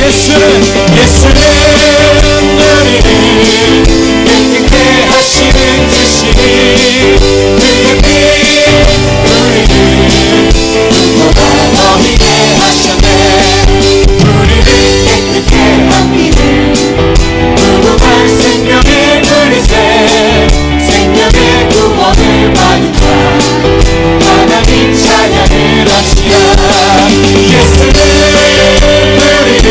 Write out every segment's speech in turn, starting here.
예수는 우리를 깨끗게 하시는 주시 깨끗히 우리를 너희게 하셨네 우리를 깨끗게 하기를 무궁한 생명의 그리세 생명의 구원을 받으라 하나님 찬양을 하시라 예수는 우리를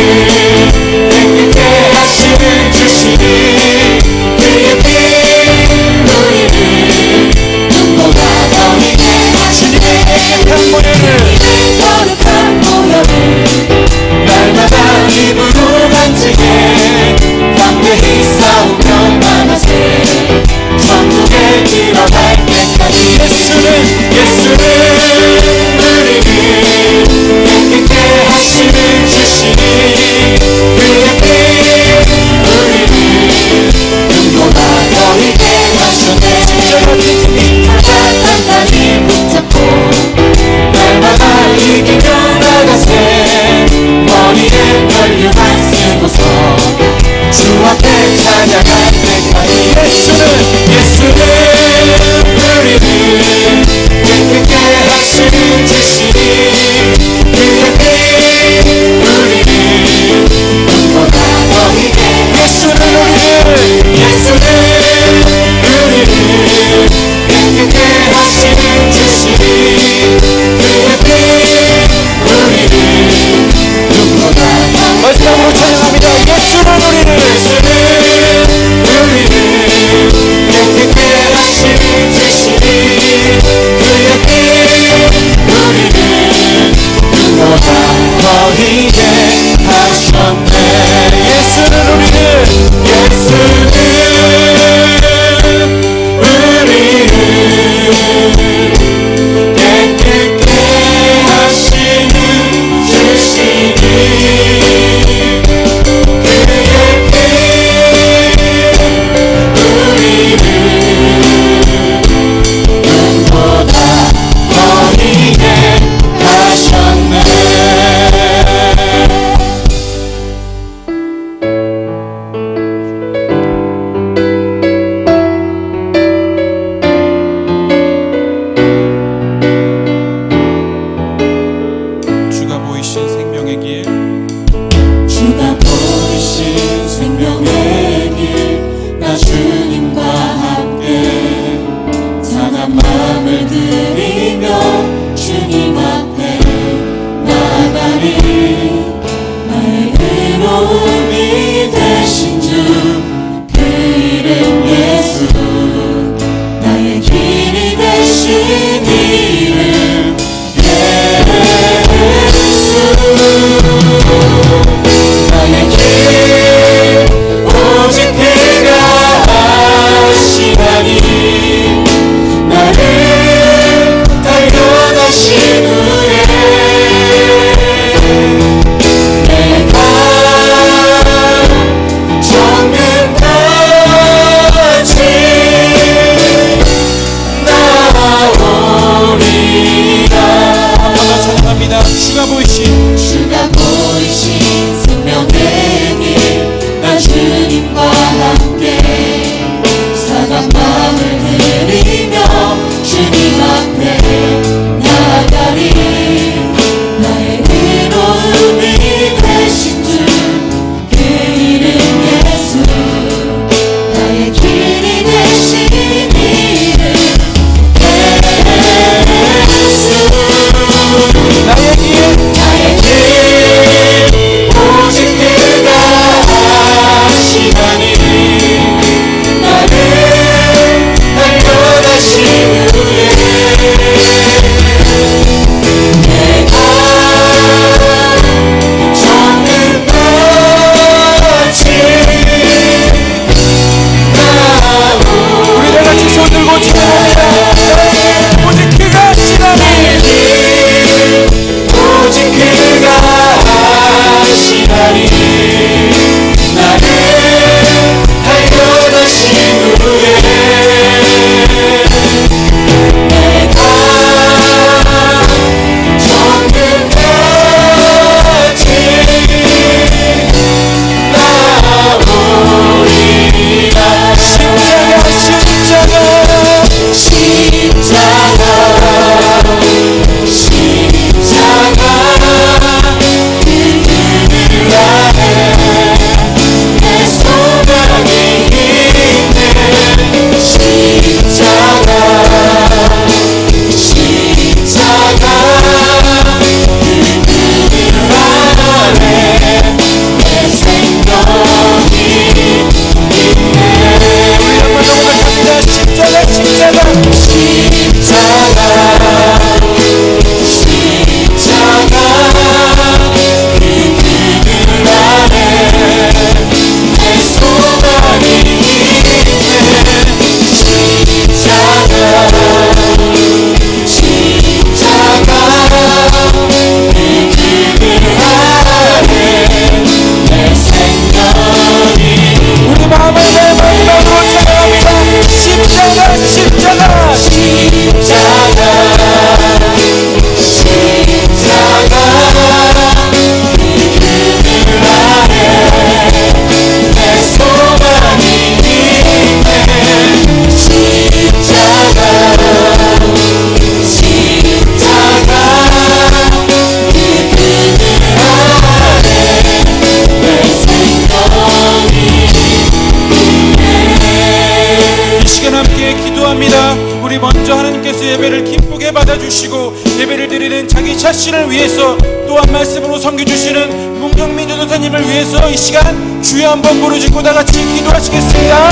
받아주시고 예배를 드리는 자기 자신을 위해서 또한 말씀으로 섬겨주시는 문경민 전도사님을 위해서 이 시간 주여 한번 부르짖고 다 같이 기도하시겠습니다.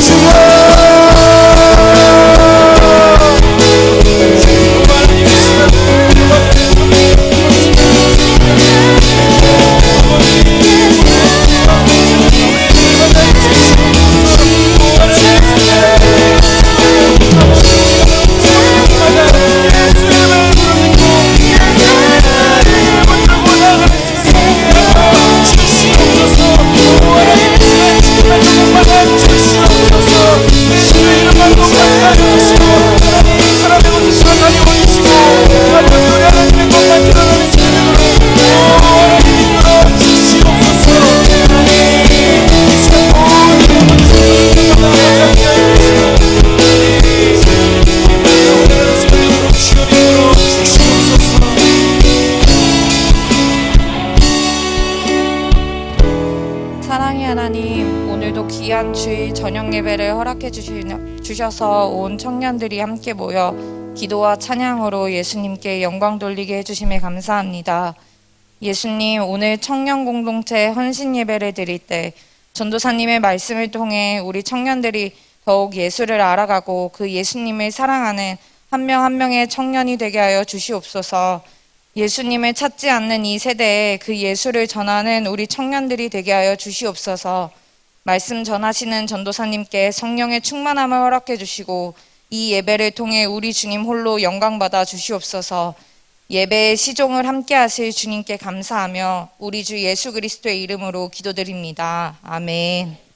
주여 사랑의 하나님, 오늘도 귀한 주일 저녁 예배를 허락해 주셔서 온 청년들이 함께 모여 기도와 찬양으로 예수님께 영광 돌리게 해주심에 감사합니다. 예수님, 오늘 청년 공동체 헌신 예배를 드릴 때 전도사님의 말씀을 통해 우리 청년들이 더욱 예수를 알아가고 그 예수님을 사랑하는 한 명 한 명의 청년이 되게 하여 주시옵소서. 예수님을 찾지 않는 이 세대에 그 예수를 전하는 우리 청년들이 되게 하여 주시옵소서. 말씀 전하시는 전도사님께 성령의 충만함을 허락해 주시고 이 예배를 통해 우리 주님 홀로 영광 받아 주시옵소서. 예배의 시종을 함께 하실 주님께 감사하며 우리 주 예수 그리스도의 이름으로 기도드립니다. 아멘.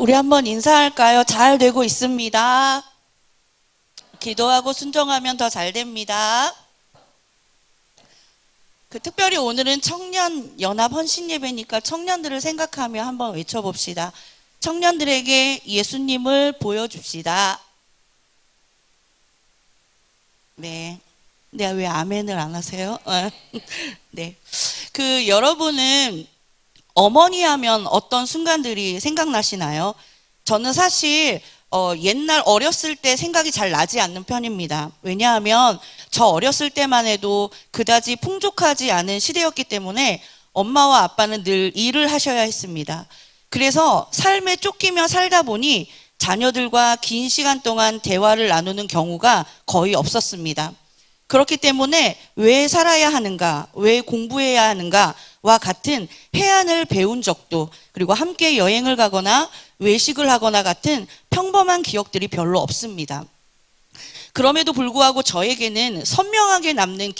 우리 한번 인사할까요? 잘 되고 있습니다. 기도하고 순종하면 더 잘 됩니다. 특별히 오늘은 청년 연합 헌신 예배니까 청년들을 생각하며 한번 외쳐봅시다. 청년들에게 예수님을 보여줍시다. 네. 왜 아멘을 안 하세요? 네. 여러분은 어머니 하면 어떤 순간들이 생각나시나요? 저는 사실 옛날 어렸을 때 생각이 잘 나지 않는 편입니다. 왜냐하면 저 어렸을 때만 해도 그다지 풍족하지 않은 시대였기 때문에 엄마와 아빠는 늘 일을 하셔야 했습니다. 그래서 삶에 쫓기며 살다 보니 자녀들과 긴 시간 동안 대화를 나누는 경우가 거의 없었습니다. 그렇기 때문에 왜 살아야 하는가, 왜 공부해야 하는가와 같은 해안을 배운 적도, 그리고 함께 여행을 가거나 외식을 하거나 같은 평범한 기억들이 별로 없습니다. 그럼에도 불구하고 저에게는 선명하게 남는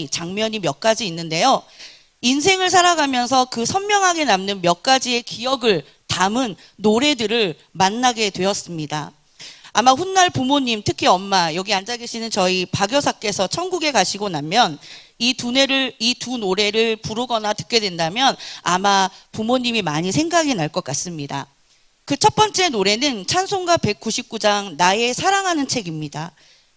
장면이 몇 가지 있는데요. 인생을 살아가면서 그 선명하게 남는 몇 가지의 기억을 담은 노래들을 만나게 되었습니다. 아마 훗날 부모님, 특히 엄마, 여기 앉아 계시는 저희 박 여사께서 천국에 가시고 나면 이 두 노래를 부르거나 듣게 된다면 아마 부모님이 많이 생각이 날 것 같습니다. 그 첫 번째 노래는 찬송가 199장 나의 사랑하는 책입니다.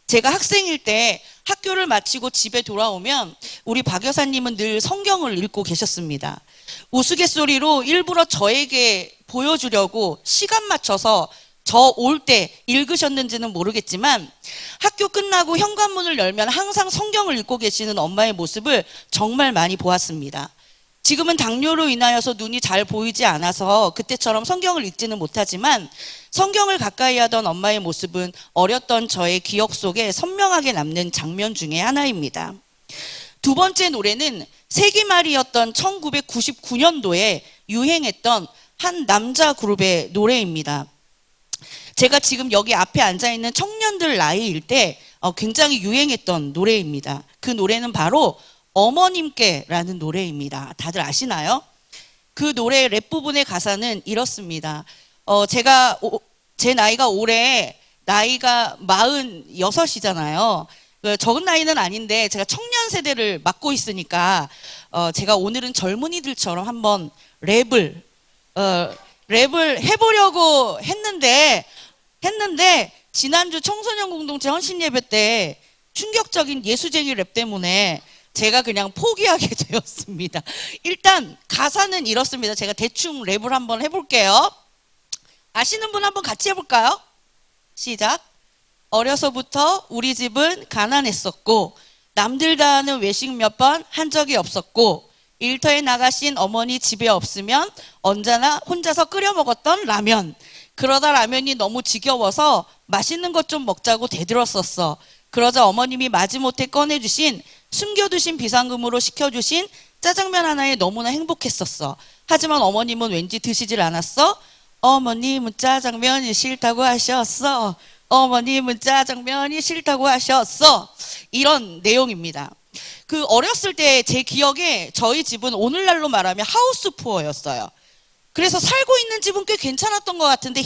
제가 학생일 때 학교를 마치고 집에 돌아오면 우리 박 여사님은 늘 성경을 읽고 계셨습니다. 우스갯소리로 일부러 저에게 보여주려고 시간 맞춰서 저 올 때 읽으셨는지는 모르겠지만 학교 끝나고 현관문을 열면 항상 성경을 읽고 계시는 엄마의 모습을 정말 많이 보았습니다. 지금은 당뇨로 인하여서 눈이 잘 보이지 않아서 그때처럼 성경을 읽지는 못하지만 성경을 가까이 하던 엄마의 모습은 어렸던 저의 기억 속에 선명하게 남는 장면 중에 하나입니다. 두 번째 노래는 세기말이었던 1999년도에 유행했던 한 남자 그룹의 노래입니다. 제가 지금 여기 앞에 앉아있는 청년들 나이일 때 굉장히 유행했던 노래입니다. 그 노래는 바로 어머님께라는 노래입니다. 다들 아시나요? 그 노래 랩 부분의 가사는 이렇습니다. 제 나이가 올해 나이가 46이잖아요. 적은 나이는 아닌데 제가 청년 세대를 맡고 있으니까 제가 오늘은 젊은이들처럼 한번 랩을 해보려고 했는데 지난주 청소년 공동체 헌신 예배 때 충격적인 예수쟁이 랩 때문에 제가 그냥 포기하게 되었습니다. 일단 가사는 이렇습니다. 제가 대충 랩을 한번 해볼게요. 아시는 분 한번 같이 해볼까요? 시작. 어려서부터 우리 집은 가난했었고 남들 다 하는 외식 몇 번 한 적이 없었고 일터에 나가신 어머니 집에 없으면 언제나 혼자서 끓여 먹었던 라면. 그러다 라면이 너무 지겨워서 맛있는 것 좀 먹자고 대들었었어. 그러자 어머님이 마지못해 꺼내주신 숨겨두신 비상금으로 시켜주신 짜장면 하나에 너무나 행복했었어. 하지만 어머님은 왠지 드시질 않았어. 어머님은 짜장면이 싫다고 하셨어. 어머님은 짜장면이 싫다고 하셨어. 이런 내용입니다. 어렸을 때 제 기억에 저희 집은 오늘날로 말하면 하우스 푸어였어요. 그래서 살고 있는 집은 꽤 괜찮았던 것 같은데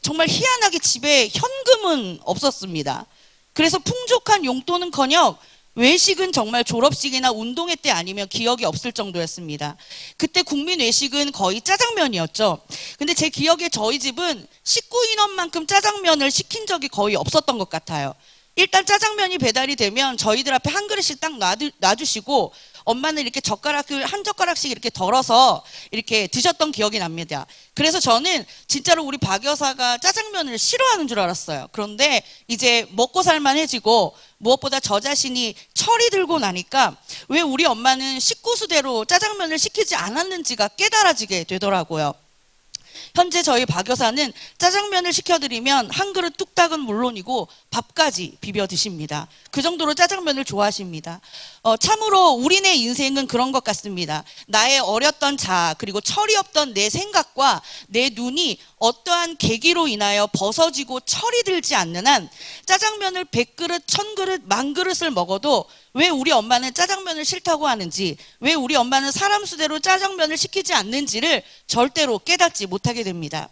정말 희한하게 집에 현금은 없었습니다. 그래서 풍족한 용돈은커녕 외식은 정말 졸업식이나 운동회 때 아니면 기억이 없을 정도였습니다. 그때 국민 외식은 거의 짜장면이었죠. 근데 제 기억에 저희 집은 식구 인원만큼 짜장면을 시킨 적이 거의 없었던 것 같아요. 일단 짜장면이 배달이 되면 저희들 앞에 한 그릇씩 딱 놔주시고 엄마는 이렇게 젓가락을 한 젓가락씩 이렇게 덜어서 이렇게 드셨던 기억이 납니다. 그래서 저는 진짜로 우리 박 여사가 짜장면을 싫어하는 줄 알았어요. 그런데 이제 먹고 살만해지고 무엇보다 저 자신이 철이 들고 나니까 왜 우리 엄마는 식구수대로 짜장면을 시키지 않았는지가 깨달아지게 되더라고요. 현재 저희 박 여사는 짜장면을 시켜드리면 한 그릇 뚝딱은 물론이고 밥까지 비벼 드십니다. 그 정도로 짜장면을 좋아하십니다. 참으로 우리네 인생은 그런 것 같습니다. 나의 어렸던 자아 그리고 철이 없던 내 생각과 내 눈이 어떠한 계기로 인하여 벗어지고 철이 들지 않는 한 짜장면을 100그릇, 1000그릇, 10,000그릇을 먹어도 왜 우리 엄마는 짜장면을 싫다고 하는지, 왜 우리 엄마는 사람 수대로 짜장면을 시키지 않는지를 절대로 깨닫지 못하게 됩니다.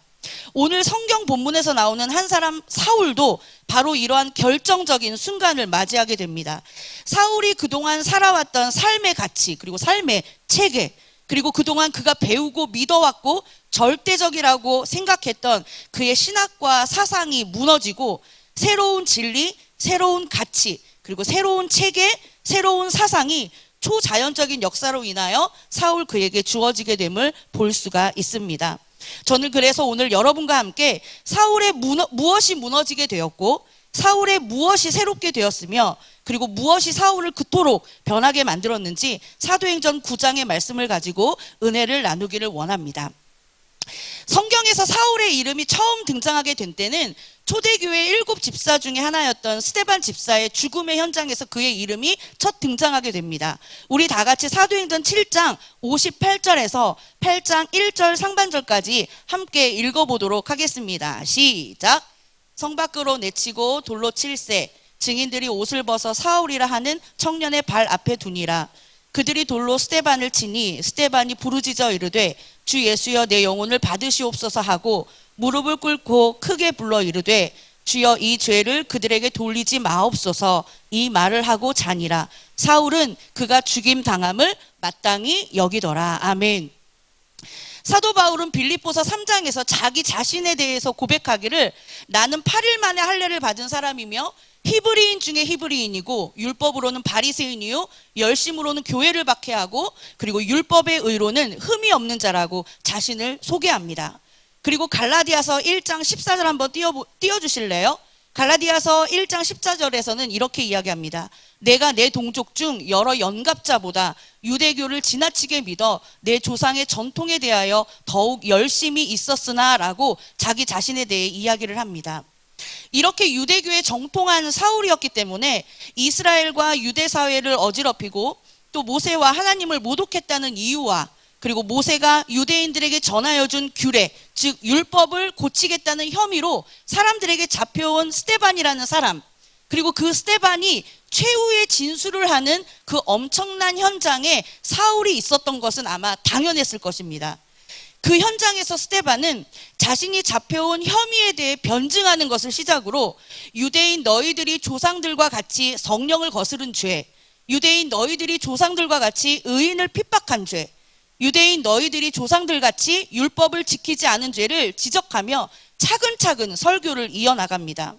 오늘 성경 본문에서 나오는 한 사람 사울도 바로 이러한 결정적인 순간을 맞이하게 됩니다. 사울이 그동안 살아왔던 삶의 가치, 그리고 삶의 체계, 그리고 그동안 그가 배우고 믿어왔고 절대적이라고 생각했던 그의 신학과 사상이 무너지고 새로운 진리, 새로운 가치, 그리고 새로운 체계, 새로운 사상이 초자연적인 역사로 인하여 사울 그에게 주어지게 됨을 볼 수가 있습니다. 저는 그래서 오늘 여러분과 함께 사울의 무엇이 무너지게 되었고 사울의 무엇이 새롭게 되었으며 그리고 무엇이 사울을 그토록 변하게 만들었는지 사도행전 9장의 말씀을 가지고 은혜를 나누기를 원합니다. 성경에서 사울의 이름이 처음 등장하게 된 때는 초대교회 7 집사 중에 하나였던 스데반 집사의 죽음의 현장에서 그의 이름이 첫 등장하게 됩니다. 우리 다 같이 사도행전 7장 58절에서 8장 1절 상반절까지 함께 읽어보도록 하겠습니다. 시작. 성 밖으로 내치고 돌로 칠세 증인들이 옷을 벗어 사울이라 하는 청년의 발 앞에 두니라. 그들이 돌로 스데반을 치니 스데반이 부르짖어 이르되 주 예수여 내 영혼을 받으시옵소서 하고 무릎을 꿇고 크게 불러 이르되 주여 이 죄를 그들에게 돌리지 마옵소서 이 말을 하고 자니라. 사울은 그가 죽임 당함을 마땅히 여기더라. 아멘. 사도 바울은 빌립보서 3장에서 자기 자신에 대해서 고백하기를 나는 8일 만에 할례를 받은 사람이며 히브리인 중에 히브리인이고 율법으로는 바리새인이요 열심으로는 교회를 박해하고 그리고 율법의 의로는 흠이 없는 자라고 자신을 소개합니다. 그리고 갈라디아서 1장 14절 한번 띄워주실래요? 갈라디아서 1장 14절에서는 이렇게 이야기합니다. 내가 내 동족 중 여러 연갑자보다 유대교를 지나치게 믿어 내 조상의 전통에 대하여 더욱 열심히 있었으나 라고 자기 자신에 대해 이야기를 합니다. 이렇게 유대교에 정통한 사울이었기 때문에 이스라엘과 유대 사회를 어지럽히고 또 모세와 하나님을 모독했다는 이유와 그리고 모세가 유대인들에게 전하여 준 규례, 즉 율법을 고치겠다는 혐의로 사람들에게 잡혀온 스데반이라는 사람, 그리고 그 스데반이 최후의 진술을 하는 그 엄청난 현장에 사울이 있었던 것은 아마 당연했을 것입니다. 그 현장에서 스데반은 자신이 잡혀온 혐의에 대해 변증하는 것을 시작으로 유대인 너희들이 조상들과 같이 성령을 거스른 죄, 유대인 너희들이 조상들과 같이 의인을 핍박한 죄, 유대인 너희들이 조상들같이 율법을 지키지 않은 죄를 지적하며 차근차근 설교를 이어나갑니다.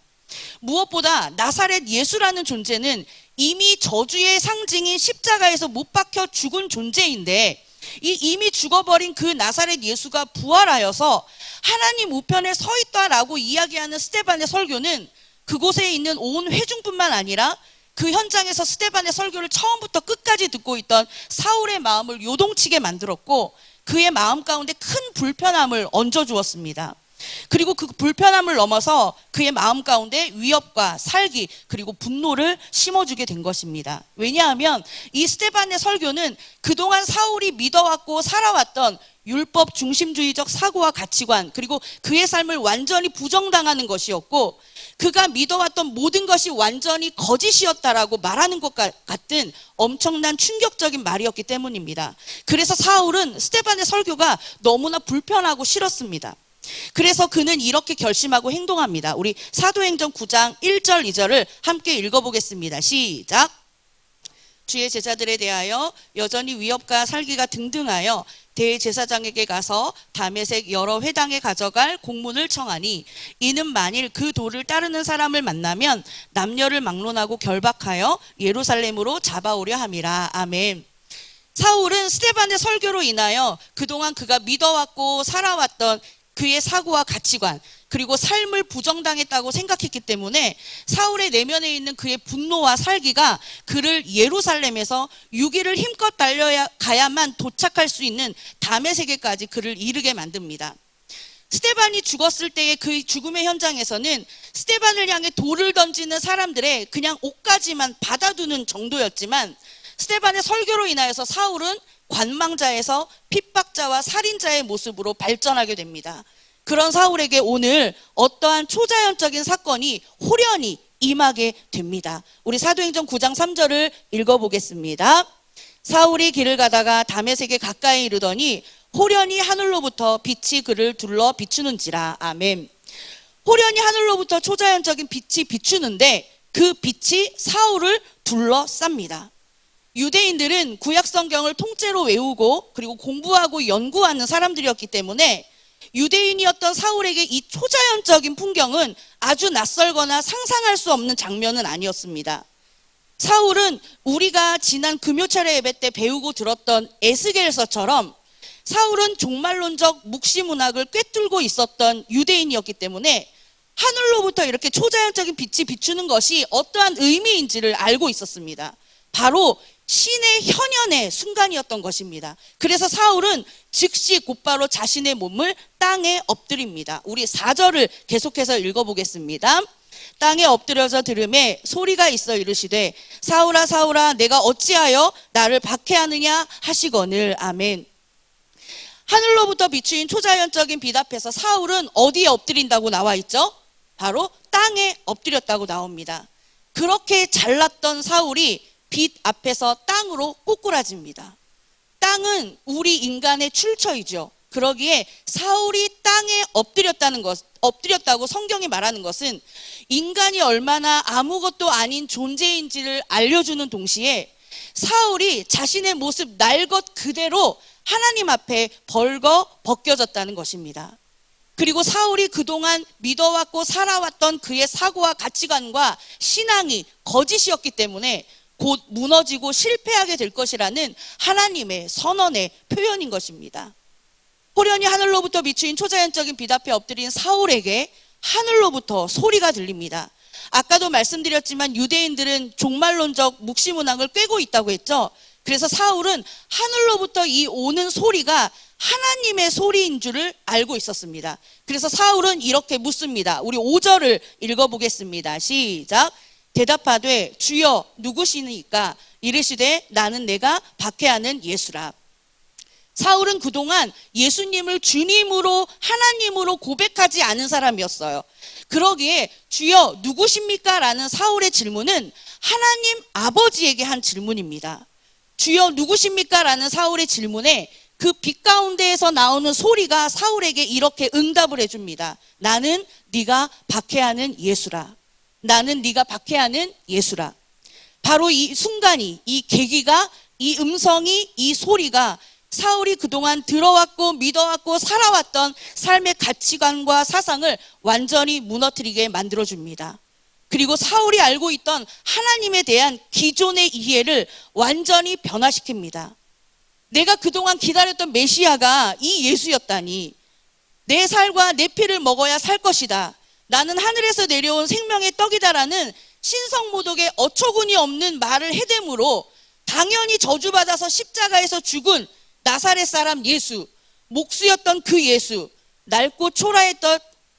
무엇보다 나사렛 예수라는 존재는 이미 저주의 상징인 십자가에서 못 박혀 죽은 존재인데 이미 죽어버린 그 나사렛 예수가 부활하여서 하나님 우편에 서 있다라고 이야기하는 스데반의 설교는 그곳에 있는 온 회중뿐만 아니라 그 현장에서 스데반의 설교를 처음부터 끝까지 듣고 있던 사울의 마음을 요동치게 만들었고 그의 마음 가운데 큰 불편함을 얹어주었습니다. 그리고 그 불편함을 넘어서 그의 마음 가운데 위협과 살기 그리고 분노를 심어주게 된 것입니다. 왜냐하면 이 스데반의 설교는 그동안 사울이 믿어왔고 살아왔던 율법 중심주의적 사고와 가치관 그리고 그의 삶을 완전히 부정당하는 것이었고 그가 믿어왔던 모든 것이 완전히 거짓이었다라고 말하는 것 같은 엄청난 충격적인 말이었기 때문입니다. 그래서 사울은 스데반의 설교가 너무나 불편하고 싫었습니다. 그래서 그는 이렇게 결심하고 행동합니다. 우리 사도행전 9장 1절 2절을 함께 읽어보겠습니다. 시작. 주의 제자들에 대하여 여전히 위협과 살기가 등등하여 대제사장에게 가서 다메섹 여러 회당에 가져갈 공문을 청하니 이는 만일 그 도를 따르는 사람을 만나면 남녀를 막론하고 결박하여 예루살렘으로 잡아오려 함이라. 아멘. 사울은 스데반의 설교로 인하여 그동안 그가 믿어왔고 살아왔던 그의 사고와 가치관 그리고 삶을 부정당했다고 생각했기 때문에 사울의 내면에 있는 그의 분노와 살기가 그를 예루살렘에서 6일을 힘껏 달려가야만 도착할 수 있는 다메섹에까지 그를 이르게 만듭니다. 스데반이 죽었을 때의 그 죽음의 현장에서는 스데반을 향해 돌을 던지는 사람들의 그냥 옷까지만 받아두는 정도였지만 스데반의 설교로 인하여서 사울은 관망자에서 핍박자와 살인자의 모습으로 발전하게 됩니다. 그런 사울에게 오늘 어떠한 초자연적인 사건이 호련히 임하게 됩니다. 우리 사도행전 9장 3절을 읽어보겠습니다. 사울이 길을 가다가 다메섹에 가까이 이르더니 호련히 하늘로부터 빛이 그를 둘러 비추는지라. 아멘. 호련히 하늘로부터 초자연적인 빛이 비추는데 그 빛이 사울을 둘러쌉니다. 유대인들은 구약 성경을 통째로 외우고 그리고 공부하고 연구하는 사람들이었기 때문에 유대인이었던 사울에게 이 초자연적인 풍경은 아주 낯설거나 상상할 수 없는 장면은 아니었습니다. 사울은 우리가 지난 금요철의 예배 때 배우고 들었던 에스겔서처럼 사울은 종말론적 묵시문학을 꿰뚫고 있었던 유대인이었기 때문에 하늘로부터 이렇게 초자연적인 빛이 비추는 것이 어떠한 의미인지를 알고 있었습니다. 바로 신의 현현의 순간이었던 것입니다. 그래서 사울은 즉시 곧바로 자신의 몸을 땅에 엎드립니다. 우리 4절을 계속해서 읽어보겠습니다. 땅에 엎드려서 들음에 소리가 있어 이르시되 사울아 사울아 내가 어찌하여 나를 박해하느냐 하시거늘. 아멘. 하늘로부터 비추인 초자연적인 빛 앞에서 사울은 어디에 엎드린다고 나와 있죠? 바로 땅에 엎드렸다고 나옵니다. 그렇게 잘났던 사울이 빛 앞에서 땅으로 꼬꾸라집니다. 땅은 우리 인간의 출처이죠. 그러기에 사울이 땅에 엎드렸다고 성경이 말하는 것은 인간이 얼마나 아무것도 아닌 존재인지를 알려주는 동시에 사울이 자신의 모습 날 것 그대로 하나님 앞에 벌거 벗겨졌다는 것입니다. 그리고 사울이 그동안 믿어왔고 살아왔던 그의 사고와 가치관과 신앙이 거짓이었기 때문에 곧 무너지고 실패하게 될 것이라는 하나님의 선언의 표현인 것입니다. 호련히 하늘로부터 비추인 초자연적인 빛 앞에 엎드린 사울에게 하늘로부터 소리가 들립니다. 아까도 말씀드렸지만 유대인들은 종말론적 묵시문학을 꿰고 있다고 했죠. 그래서 사울은 하늘로부터 이 오는 소리가 하나님의 소리인 줄을 알고 있었습니다. 그래서 사울은 이렇게 묻습니다. 우리 5절을 읽어보겠습니다. 시작. 대답하되 주여 누구시니까? 이르시되 나는 내가 박해하는 예수라. 사울은 그동안 예수님을 주님으로 하나님으로 고백하지 않은 사람이었어요. 그러기에 주여 누구십니까? 라는 사울의 질문은 하나님 아버지에게 한 질문입니다. 주여 누구십니까? 라는 사울의 질문에 그 빛 가운데에서 나오는 소리가 사울에게 이렇게 응답을 해줍니다. 나는 네가 박해하는 예수라. 나는 네가 박해하는 예수라. 바로 이 순간이, 이 계기가, 이 음성이, 이 소리가 사울이 그동안 들어왔고 믿어왔고 살아왔던 삶의 가치관과 사상을 완전히 무너뜨리게 만들어줍니다. 그리고 사울이 알고 있던 하나님에 대한 기존의 이해를 완전히 변화시킵니다. 내가 그동안 기다렸던 메시아가 이 예수였다니, 내 살과 내 피를 먹어야 살 것이다, 나는 하늘에서 내려온 생명의 떡이다라는 신성모독의 어처구니 없는 말을 해대므로 당연히 저주받아서 십자가에서 죽은 나사렛 사람 예수, 목수였던 그 예수, 낡고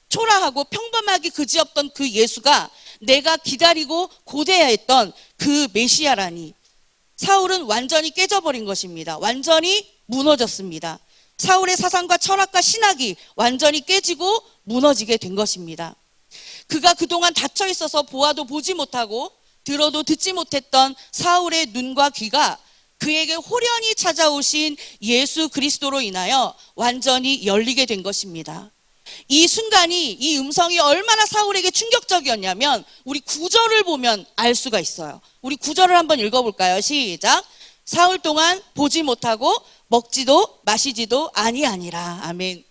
초라하고 평범하기 그지없던 그 예수가 내가 기다리고 고대했던 그 메시아라니, 사울은 완전히 깨져버린 것입니다. 완전히 무너졌습니다. 사울의 사상과 철학과 신학이 완전히 깨지고 무너지게 된 것입니다. 그가 그동안 닫혀 있어서 보아도 보지 못하고 들어도 듣지 못했던 사울의 눈과 귀가 그에게 호련히 찾아오신 예수 그리스도로 인하여 완전히 열리게 된 것입니다. 이 순간이, 이 음성이 얼마나 사울에게 충격적이었냐면 우리 9절을 보면 알 수가 있어요. 우리 9절을 한번 읽어볼까요? 시작. 사흘 동안 보지 못하고 먹지도 마시지도 아니하니라. 아멘.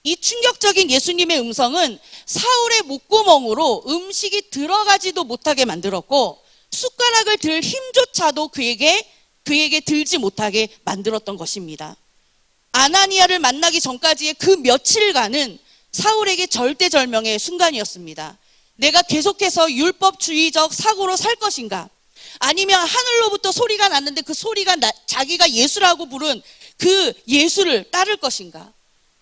이 충격적인 예수님의 음성은 사울의 목구멍으로 음식이 들어가지도 못하게 만들었고 숟가락을 들 힘조차도 그에게 들지 못하게 만들었던 것입니다. 아나니아를 만나기 전까지의 그 며칠간은 사울에게 절대절명의 순간이었습니다. 내가 계속해서 율법주의적 사고로 살 것인가? 아니면 하늘로부터 소리가 났는데 그 소리가 자기가 예수라고 부른 그 예수를 따를 것인가?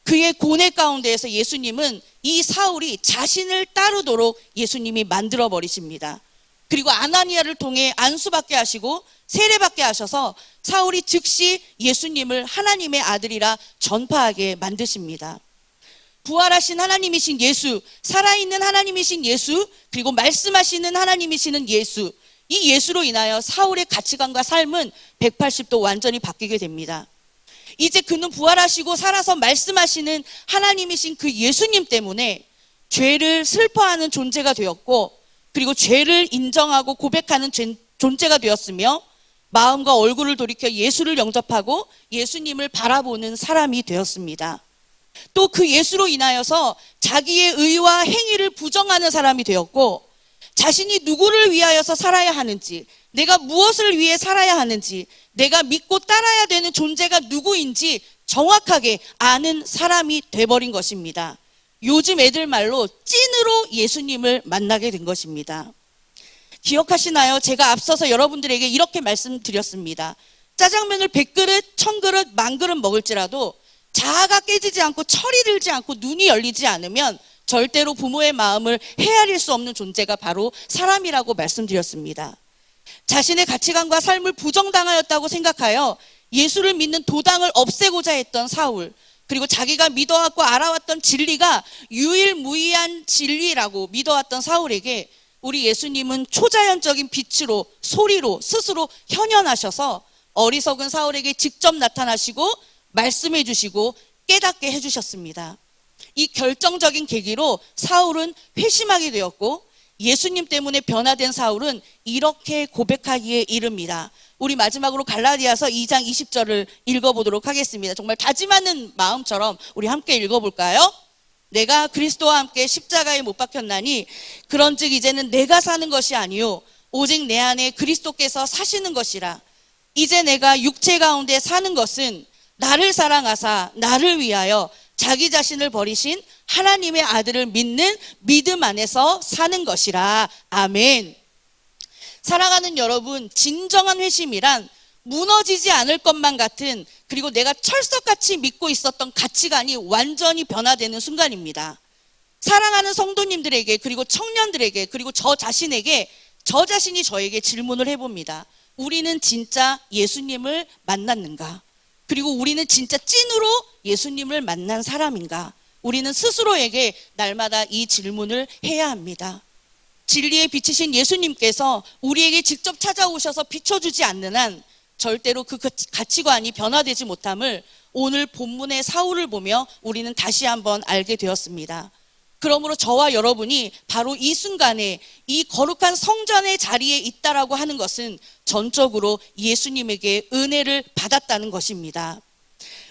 그의 고뇌 가운데에서 예수님은 이 사울이 자신을 따르도록 예수님이 만들어 버리십니다. 그리고 아나니아를 통해 안수받게 하시고 세례받게 하셔서 사울이 즉시 예수님을 하나님의 아들이라 전파하게 만드십니다. 부활하신 하나님이신 예수, 살아있는 하나님이신 예수, 그리고 말씀하시는 하나님이시는 예수, 이 예수로 인하여 사울의 가치관과 삶은 180도 완전히 바뀌게 됩니다. 이제 그는 부활하시고 살아서 말씀하시는 하나님이신 그 예수님 때문에 죄를 슬퍼하는 존재가 되었고, 그리고 죄를 인정하고 고백하는 존재가 되었으며, 마음과 얼굴을 돌이켜 예수를 영접하고 예수님을 바라보는 사람이 되었습니다. 또 그 예수로 인하여서 자기의 의와 행위를 부정하는 사람이 되었고, 자신이 누구를 위하여서 살아야 하는지, 내가 무엇을 위해 살아야 하는지, 내가 믿고 따라야 되는 존재가 누구인지 정확하게 아는 사람이 돼버린 것입니다. 요즘 애들 말로 찐으로 예수님을 만나게 된 것입니다. 기억하시나요? 제가 앞서서 여러분들에게 이렇게 말씀드렸습니다. 짜장면을 100그릇, 1000그릇, 10,000그릇 먹을지라도 자아가 깨지지 않고 철이 들지 않고 눈이 열리지 않으면 절대로 부모의 마음을 헤아릴 수 없는 존재가 바로 사람이라고 말씀드렸습니다. 자신의 가치관과 삶을 부정당하였다고 생각하여 예수를 믿는 도당을 없애고자 했던 사울, 그리고 자기가 믿어왔고 알아왔던 진리가 유일무이한 진리라고 믿어왔던 사울에게 우리 예수님은 초자연적인 빛으로, 소리로 스스로 현현하셔서 어리석은 사울에게 직접 나타나시고 말씀해 주시고 깨닫게 해주셨습니다. 이 결정적인 계기로 사울은 회심하게 되었고, 예수님 때문에 변화된 사울은 이렇게 고백하기에 이릅니다. 우리 마지막으로 갈라디아서 2장 20절을 읽어보도록 하겠습니다. 정말 다짐하는 마음처럼 우리 함께 읽어볼까요? 내가 그리스도와 함께 십자가에 못 박혔나니 그런즉 이제는 내가 사는 것이 아니요 오직 내 안에 그리스도께서 사시는 것이라. 이제 내가 육체 가운데 사는 것은 나를 사랑하사 나를 위하여 자기 자신을 버리신 하나님의 아들을 믿는 믿음 안에서 사는 것이라. 아멘. 사랑하는 여러분, 진정한 회심이란 무너지지 않을 것만 같은, 그리고 내가 철석같이 믿고 있었던 가치관이 완전히 변화되는 순간입니다. 사랑하는 성도님들에게, 그리고 청년들에게, 그리고 저 자신에게, 저 자신이 저에게 질문을 해봅니다. 우리는 진짜 예수님을 만났는가? 그리고 우리는 진짜 찐으로 예수님을 만난 사람인가? 우리는 스스로에게 날마다 이 질문을 해야 합니다. 진리의 빛이신 예수님께서 우리에게 직접 찾아오셔서 비춰주지 않는 한 절대로 그 가치관이 변화되지 못함을 오늘 본문의 사울을 보며 우리는 다시 한번 알게 되었습니다. 그러므로 저와 여러분이 바로 이 순간에 이 거룩한 성전의 자리에 있다라고 하는 것은 전적으로 예수님에게 은혜를 받았다는 것입니다.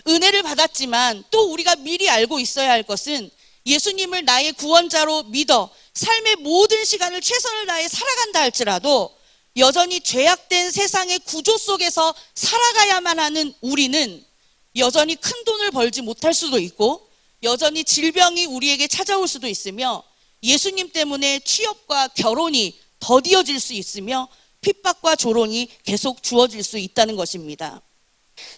은혜를 받았지만 또 우리가 미리 알고 있어야 할 것은 예수님을 나의 구원자로 믿어 삶의 모든 시간을 최선을 다해 살아간다 할지라도 여전히 죄악된 세상의 구조 속에서 살아가야만 하는 우리는 여전히 큰 돈을 벌지 못할 수도 있고, 여전히 질병이 우리에게 찾아올 수도 있으며, 예수님 때문에 취업과 결혼이 더디어질 수 있으며, 핍박과 조롱이 계속 주어질 수 있다는 것입니다.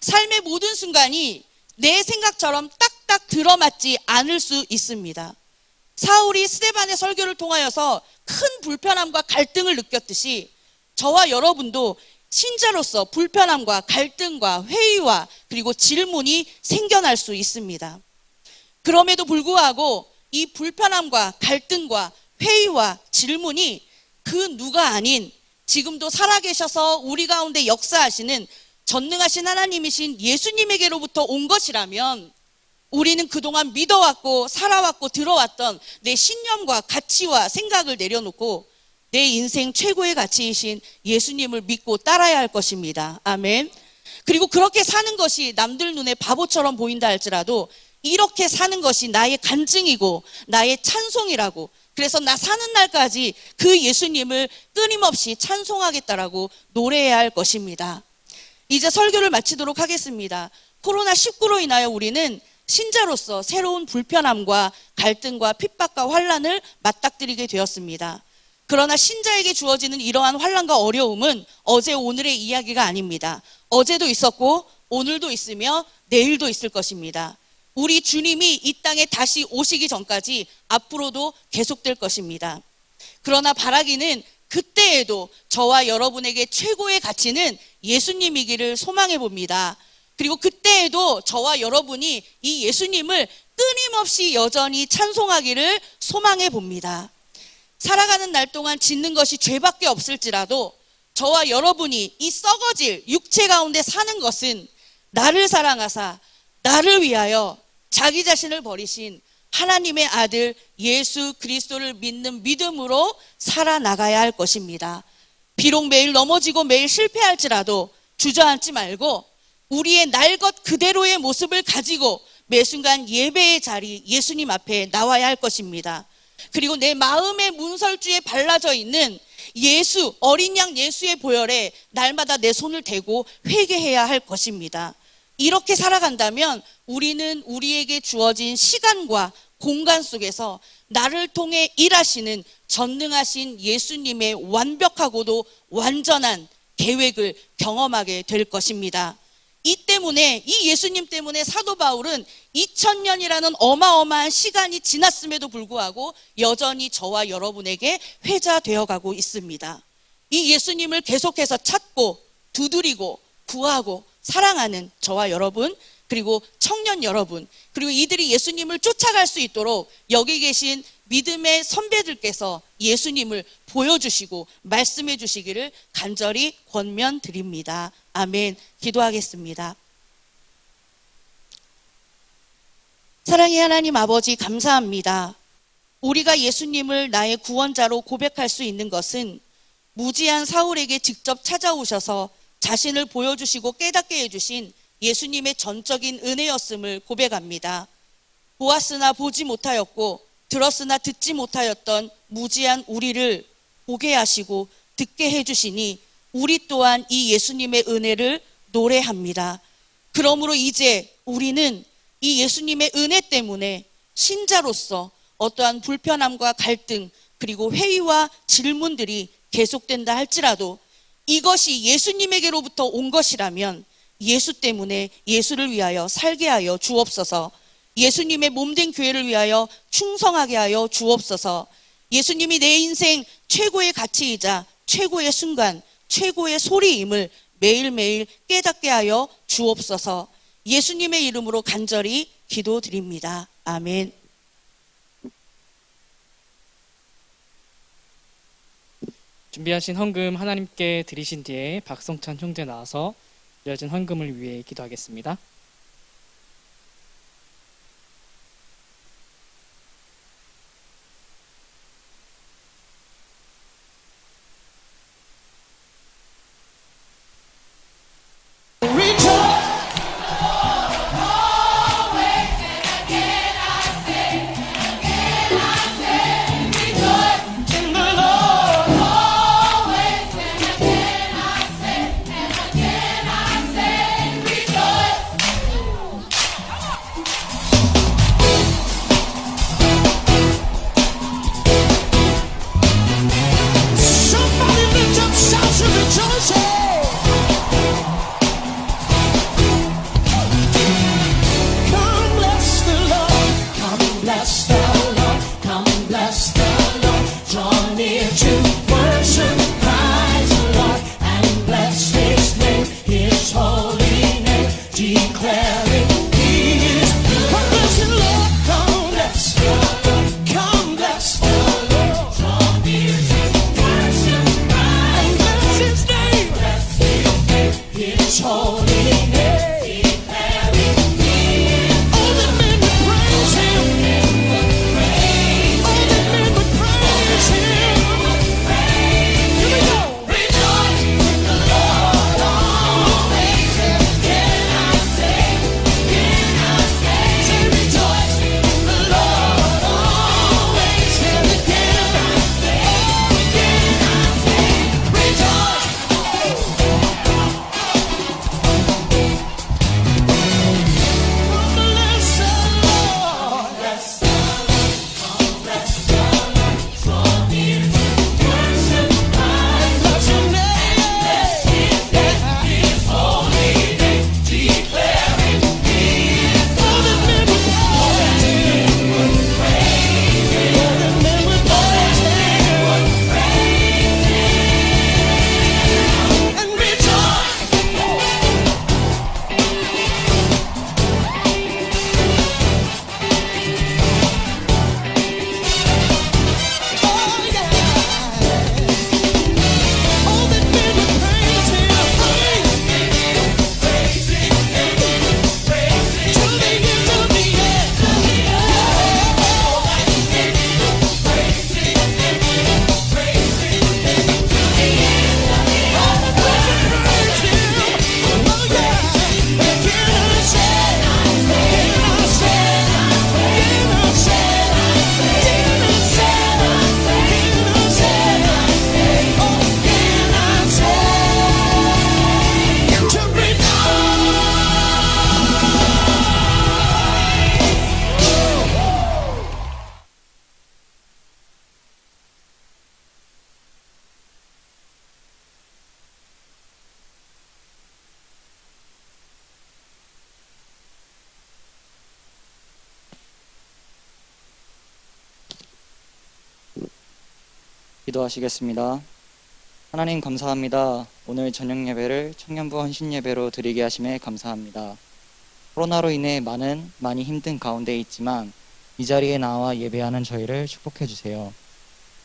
삶의 모든 순간이 내 생각처럼 딱딱 들어맞지 않을 수 있습니다. 사울이 스데반의 설교를 통하여서 큰 불편함과 갈등을 느꼈듯이 저와 여러분도 신자로서 불편함과 갈등과 회의와 그리고 질문이 생겨날 수 있습니다. 그럼에도 불구하고 이 불편함과 갈등과 회의와 질문이 그 누가 아닌 지금도 살아계셔서 우리 가운데 역사하시는 전능하신 하나님이신 예수님에게로부터 온 것이라면 우리는 그동안 믿어왔고 살아왔고 들어왔던 내 신념과 가치와 생각을 내려놓고 내 인생 최고의 가치이신 예수님을 믿고 따라야 할 것입니다. 아멘. 그리고 그렇게 사는 것이 남들 눈에 바보처럼 보인다 할지라도 이렇게 사는 것이 나의 간증이고 나의 찬송이라고, 그래서 나 사는 날까지 그 예수님을 끊임없이 찬송하겠다라고 노래해야 할 것입니다. 이제 설교를 마치도록 하겠습니다. 코로나19로 인하여 우리는 신자로서 새로운 불편함과 갈등과 핍박과 환난을 맞닥뜨리게 되었습니다. 그러나 신자에게 주어지는 이러한 환난과 어려움은 어제 오늘의 이야기가 아닙니다. 어제도 있었고 오늘도 있으며 내일도 있을 것입니다. 우리 주님이 이 땅에 다시 오시기 전까지 앞으로도 계속될 것입니다. 그러나 바라기는 그때에도 저와 여러분에게 최고의 가치는 예수님이기를 소망해 봅니다. 그리고 그때에도 저와 여러분이 이 예수님을 끊임없이 여전히 찬송하기를 소망해 봅니다. 살아가는 날 동안 짓는 것이 죄밖에 없을지라도 저와 여러분이 이 썩어질 육체 가운데 사는 것은 나를 사랑하사 나를 위하여 자기 자신을 버리신 하나님의 아들 예수 그리스도를 믿는 믿음으로 살아나가야 할 것입니다. 비록 매일 넘어지고 매일 실패할지라도 주저앉지 말고 우리의 날 것 그대로의 모습을 가지고 매 순간 예배의 자리 예수님 앞에 나와야 할 것입니다. 그리고 내 마음의 문설주에 발라져 있는 예수, 어린 양 예수의 보혈에 날마다 내 손을 대고 회개해야 할 것입니다. 이렇게 살아간다면 우리는 우리에게 주어진 시간과 공간 속에서 나를 통해 일하시는 전능하신 예수님의 완벽하고도 완전한 계획을 경험하게 될 것입니다. 이 때문에, 이 예수님 때문에 사도 바울은 2000년이라는 어마어마한 시간이 지났음에도 불구하고 여전히 저와 여러분에게 회자되어 가고 있습니다. 이 예수님을 계속해서 찾고 두드리고 구하고 사랑하는 저와 여러분, 그리고 청년 여러분, 그리고 이들이 예수님을 쫓아갈 수 있도록 여기 계신 믿음의 선배들께서 예수님을 보여주시고 말씀해 주시기를 간절히 권면드립니다. 아멘. 기도하겠습니다. 사랑의 하나님 아버지, 감사합니다. 우리가 예수님을 나의 구원자로 고백할 수 있는 것은 무지한 사울에게 직접 찾아오셔서 자신을 보여주시고 깨닫게 해주신 예수님의 전적인 은혜였음을 고백합니다. 보았으나 보지 못하였고 들었으나 듣지 못하였던 무지한 우리를 보게 하시고 듣게 해주시니 우리 또한 이 예수님의 은혜를 노래합니다. 그러므로 이제 우리는 이 예수님의 은혜 때문에 신자로서 어떠한 불편함과 갈등 그리고 회의와 질문들이 계속된다 할지라도 이것이 예수님에게로부터 온 것이라면 예수 때문에 예수를 위하여 살게 하여 주옵소서. 예수님의 몸된 교회를 위하여 충성하게 하여 주옵소서. 예수님이 내 인생 최고의 가치이자 최고의 순간, 최고의 소리임을 매일매일 깨닫게 하여 주옵소서. 예수님의 이름으로 간절히 기도드립니다. 아멘. 준비하신 헌금 하나님께 드리신 뒤에 박성찬 형제 나와서 드려진 헌금을 위해 기도하겠습니다. 기도하시겠습니다. 하나님 감사합니다. 오늘 저녁 예배를 청년부 헌신 예배로 드리게 하심에 감사합니다. 코로나로 인해 많이 힘든 가운데 있지만 이 자리에 나와 예배하는 저희를 축복해 주세요.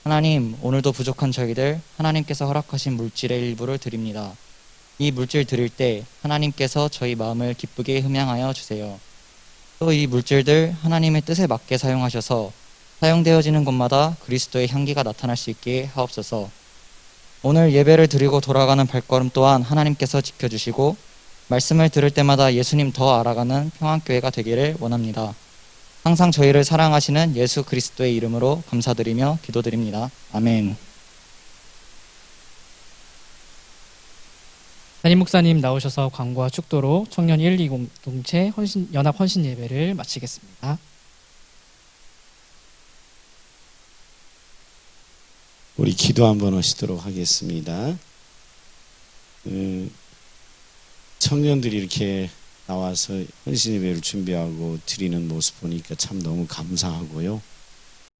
하나님, 오늘도 부족한 저희들 하나님께서 허락하신 물질의 일부를 드립니다. 이 물질 드릴 때 하나님께서 저희 마음을 기쁘게 흠양하여 주세요. 또 이 물질들 하나님의 뜻에 맞게 사용하셔서 사용되어지는 곳마다 그리스도의 향기가 나타날 수 있게 하옵소서. 오늘 예배를 드리고 돌아가는 발걸음 또한 하나님께서 지켜주시고 말씀을 들을 때마다 예수님 더 알아가는 평안교회가 되기를 원합니다. 항상 저희를 사랑하시는 예수 그리스도의 이름으로 감사드리며 기도드립니다. 아멘. 담임 목사님 나오셔서 광고와 축도로 청년 1, 2 공동체 연합 헌신 예배를 마치겠습니다. 우리 기도 한번 하시도록 하겠습니다. 청년들이 이렇게 나와서 헌신 예배를 준비하고 드리는 모습 보니까 참 너무 감사하고요.